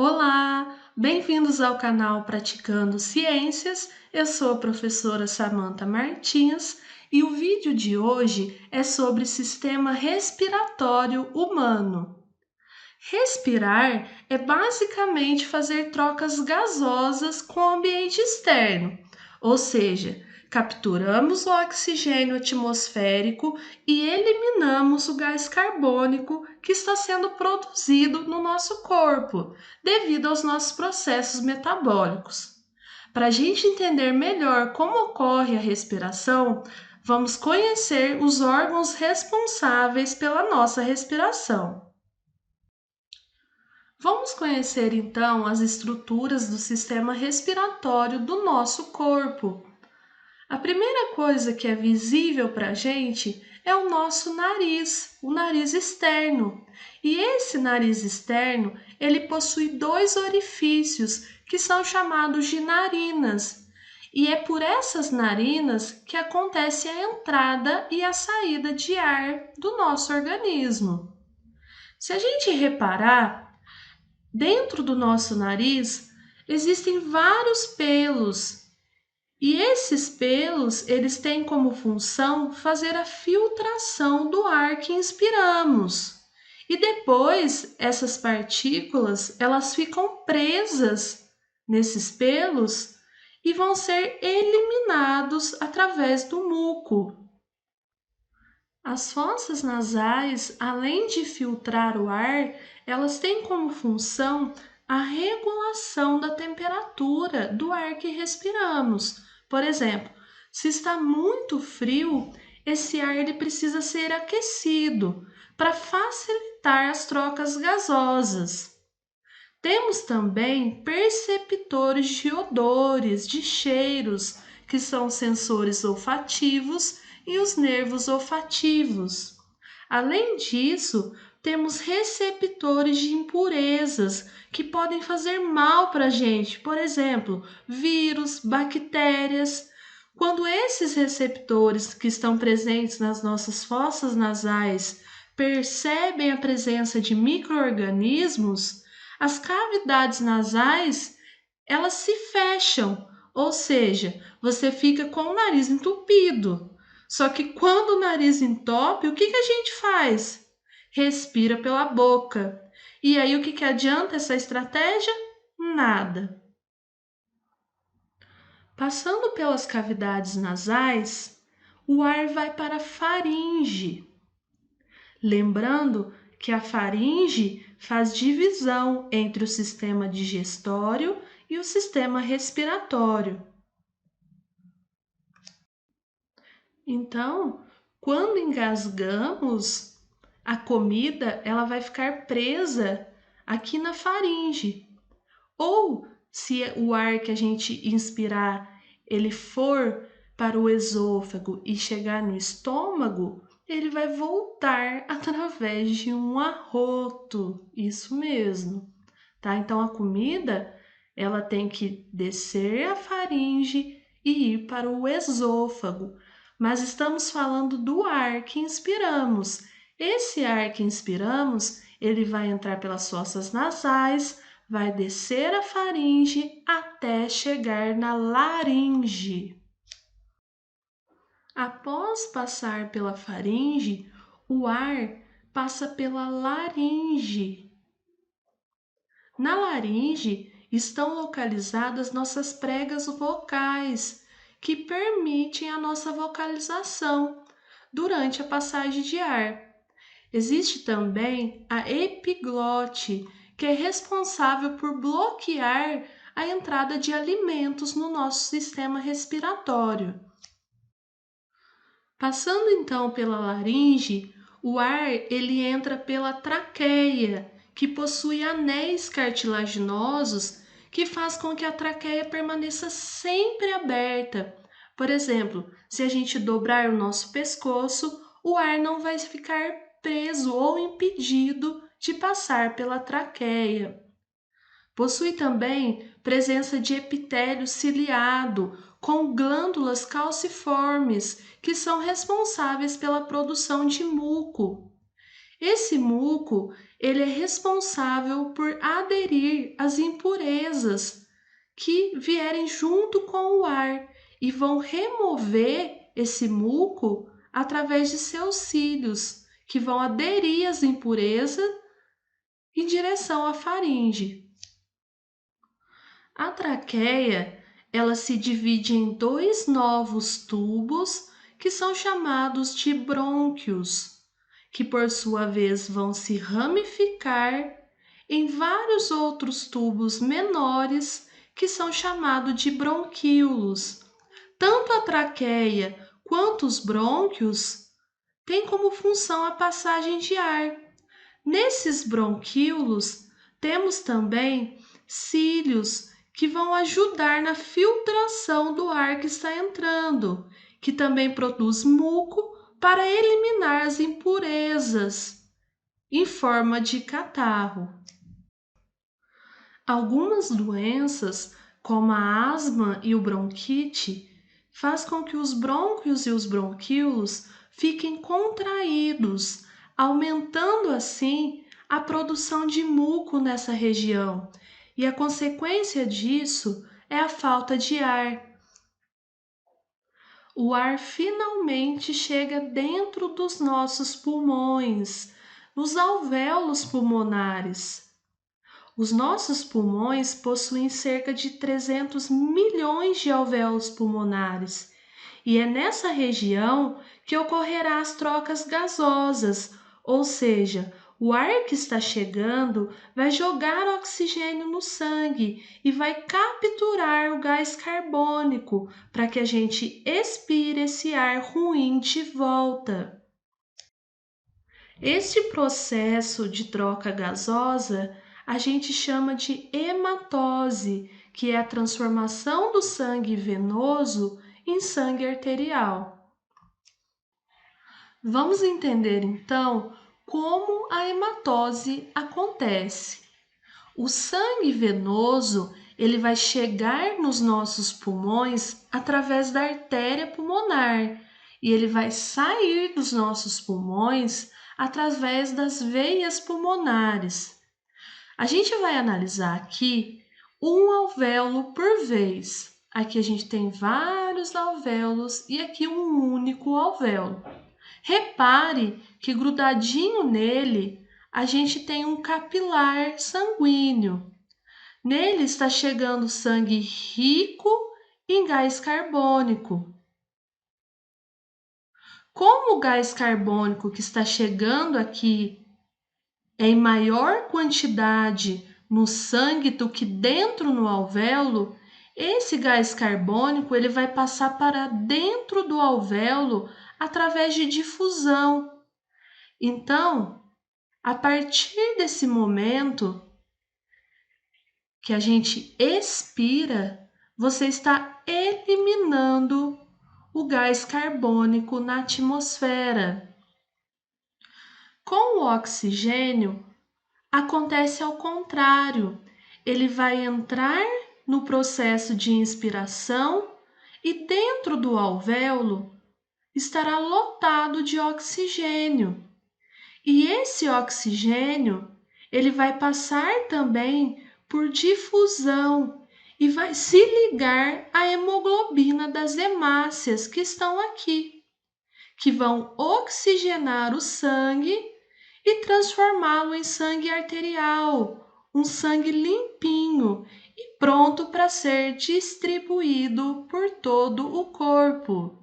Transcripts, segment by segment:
Olá, bem-vindos ao canal Praticando Ciências. Eu sou a professora Samantha Martins e o vídeo de hoje é sobre sistema respiratório humano. Respirar é basicamente fazer trocas gasosas com o ambiente externo, ou seja, capturamos o oxigênio atmosférico e eliminamos o gás carbônico que está sendo produzido no nosso corpo, devido aos nossos processos metabólicos. Para a gente entender melhor como ocorre a respiração, vamos conhecer os órgãos responsáveis pela nossa respiração. Vamos conhecer então as estruturas do sistema respiratório do nosso corpo. A primeira coisa que é visível para a gente é o nosso nariz, o nariz externo. E esse nariz externo, ele possui dois orifícios que são chamados de narinas. E é por essas narinas que acontece a entrada e a saída de ar do nosso organismo. Se a gente reparar, dentro do nosso nariz existem vários pelos e esses pelos eles têm como função fazer a filtração do ar que inspiramos. E depois essas partículas elas ficam presas nesses pelos e vão ser eliminados através do muco. As fossas nasais, além de filtrar o ar, elas têm como função a regulação da temperatura do ar que respiramos. Por exemplo, se está muito frio, esse ar ele precisa ser aquecido para facilitar as trocas gasosas. Temos também perceptores de odores, de cheiros, que são sensores olfativos e os nervos olfativos. Além disso, temos receptores de impurezas que podem fazer mal para a gente, por exemplo, vírus, bactérias. Quando esses receptores que estão presentes nas nossas fossas nasais percebem a presença de micro-organismos, as cavidades nasais, elas se fecham, ou seja, você fica com o nariz entupido. Só que quando o nariz entope, o que a gente faz? Respira pela boca. E aí o que adianta essa estratégia? Nada. Passando pelas cavidades nasais, o ar vai para a faringe. Lembrando que a faringe faz divisão entre o sistema digestório e o sistema respiratório. Então, quando engasgamos, a comida ela vai ficar presa aqui na faringe. Ou se o ar que a gente inspirar, ele for para o esôfago e chegar no estômago, ele vai voltar através de um arroto. Isso mesmo, tá? Então a comida, ela tem que descer a faringe e ir para o esôfago. Mas estamos falando do ar que inspiramos. Esse ar que inspiramos, ele vai entrar pelas fossas nasais, vai descer a faringe até chegar na laringe. Após passar pela faringe, o ar passa pela laringe. Na laringe estão localizadas nossas pregas vocais, que permitem a nossa vocalização durante a passagem de ar. Existe também a epiglote, que é responsável por bloquear a entrada de alimentos no nosso sistema respiratório. Passando então pela laringe, o ar ele entra pela traqueia, que possui anéis cartilaginosos que faz com que a traqueia permaneça sempre aberta. Por exemplo, se a gente dobrar o nosso pescoço, o ar não vai ficar preso ou impedido de passar pela traqueia. Possui também presença de epitélio ciliado, com glândulas calciformes, que são responsáveis pela produção de muco. Esse muco, ele é responsável por aderir sair as impurezas que vierem junto com o ar e vão remover esse muco através de seus cílios, que vão aderir às impurezas em direção à faringe. A traqueia, ela se divide em dois novos tubos que são chamados de brônquios, que por sua vez vão se ramificar em vários outros tubos menores que são chamados de bronquíolos. Tanto a traqueia quanto os brônquios têm como função a passagem de ar. Nesses bronquíolos temos também cílios que vão ajudar na filtração do ar que está entrando, que também produz muco para eliminar as impurezas em forma de catarro. Algumas doenças, como a asma e o bronquite, faz com que os brônquios e os bronquíolos fiquem contraídos, aumentando assim a produção de muco nessa região. E a consequência disso é a falta de ar. O ar finalmente chega dentro dos nossos pulmões, nos alvéolos pulmonares. Os nossos pulmões possuem cerca de 300 milhões de alvéolos pulmonares, e é nessa região que ocorrerá as trocas gasosas, ou seja, o ar que está chegando vai jogar oxigênio no sangue e vai capturar o gás carbônico para que a gente expire esse ar ruim de volta. Este processo de troca gasosa a gente chama de hematose, que é a transformação do sangue venoso em sangue arterial. Vamos entender então como a hematose acontece. O sangue venoso, ele vai chegar nos nossos pulmões através da artéria pulmonar e ele vai sair dos nossos pulmões através das veias pulmonares. A gente vai analisar aqui um alvéolo por vez. Aqui a gente tem vários alvéolos e aqui um único alvéolo. Repare que grudadinho nele a gente tem um capilar sanguíneo. Nele está chegando sangue rico em gás carbônico. Como o gás carbônico que está chegando aqui é em maior quantidade no sangue do que dentro no alvéolo, esse gás carbônico ele vai passar para dentro do alvéolo através de difusão. Então, a partir desse momento que a gente expira, você está eliminando o gás carbônico na atmosfera. Com o oxigênio, acontece ao contrário. Ele vai entrar no processo de inspiração e dentro do alvéolo estará lotado de oxigênio. E esse oxigênio, ele vai passar também por difusão e vai se ligar à hemoglobina das hemácias que estão aqui, que vão oxigenar o sangue e transformá-lo em sangue arterial, um sangue limpinho e pronto para ser distribuído por todo o corpo.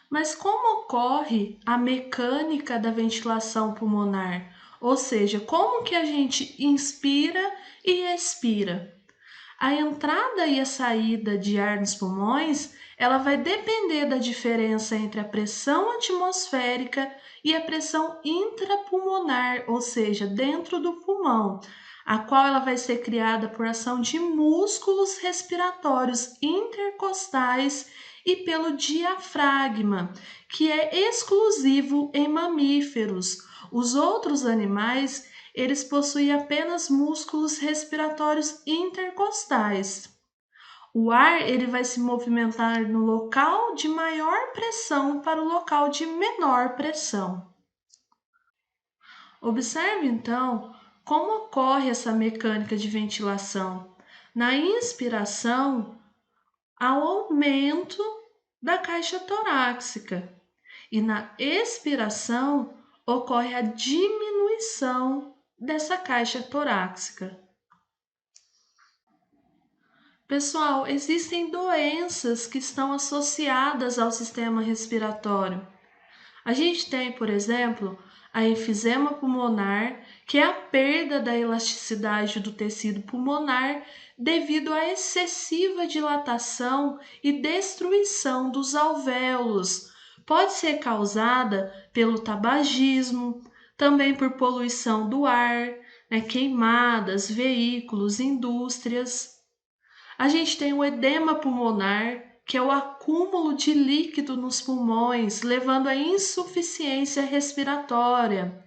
Mas como ocorre a mecânica da ventilação pulmonar? Ou seja, como que a gente inspira e expira? A entrada e a saída de ar nos pulmões, ela vai depender da diferença entre a pressão atmosférica e a pressão intrapulmonar, ou seja, dentro do pulmão, a qual ela vai ser criada por ação de músculos respiratórios intercostais e pelo diafragma, que é exclusivo em mamíferos. Os outros animais, eles possuem apenas músculos respiratórios intercostais. O ar ele vai se movimentar no local de maior pressão para o local de menor pressão. Observe então Como ocorre essa mecânica de ventilação? Na inspiração, há o aumento da caixa torácica e na expiração ocorre a diminuição dessa caixa torácica. Pessoal, existem doenças que estão associadas ao sistema respiratório. A gente tem, por exemplo, a enfisema pulmonar, que é a perda da elasticidade do tecido pulmonar devido à excessiva dilatação e destruição dos alvéolos. Pode ser causada pelo tabagismo, também por poluição do ar, queimadas, veículos, indústrias. A gente tem o edema pulmonar, que é o acúmulo de líquido nos pulmões, levando à insuficiência respiratória.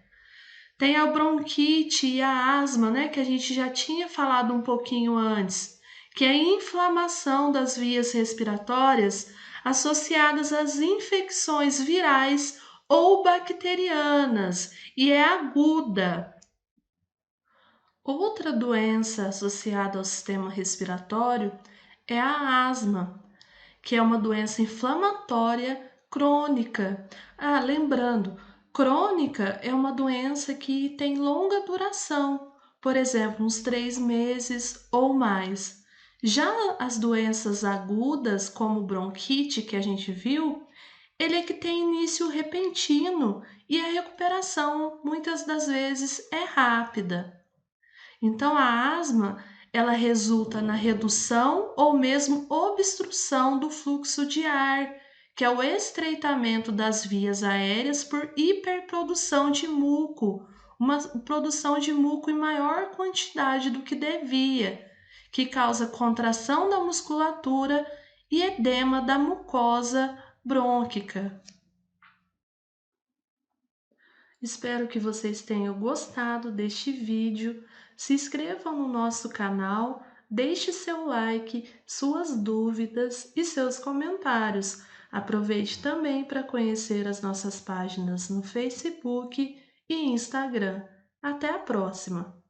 Tem a bronquite e a asma, que a gente já tinha falado um pouquinho antes, que é a inflamação das vias respiratórias associadas às infecções virais ou bacterianas e é aguda. Outra doença associada ao sistema respiratório é a asma, que é uma doença inflamatória crônica. Lembrando, crônica é uma doença que tem longa duração, por exemplo, uns 3 meses ou mais. Já as doenças agudas, como bronquite, que a gente viu, ele é que tem início repentino e a recuperação muitas das vezes é rápida. Então, a asma, ela resulta na redução ou mesmo obstrução do fluxo de ar, que é o estreitamento das vias aéreas por hiperprodução de muco, uma produção de muco em maior quantidade do que devia, que causa contração da musculatura e edema da mucosa brônquica. Espero que vocês tenham gostado deste vídeo. Se inscrevam no nosso canal, deixe seu like, suas dúvidas e seus comentários. Aproveite também para conhecer as nossas páginas no Facebook e Instagram. Até a próxima!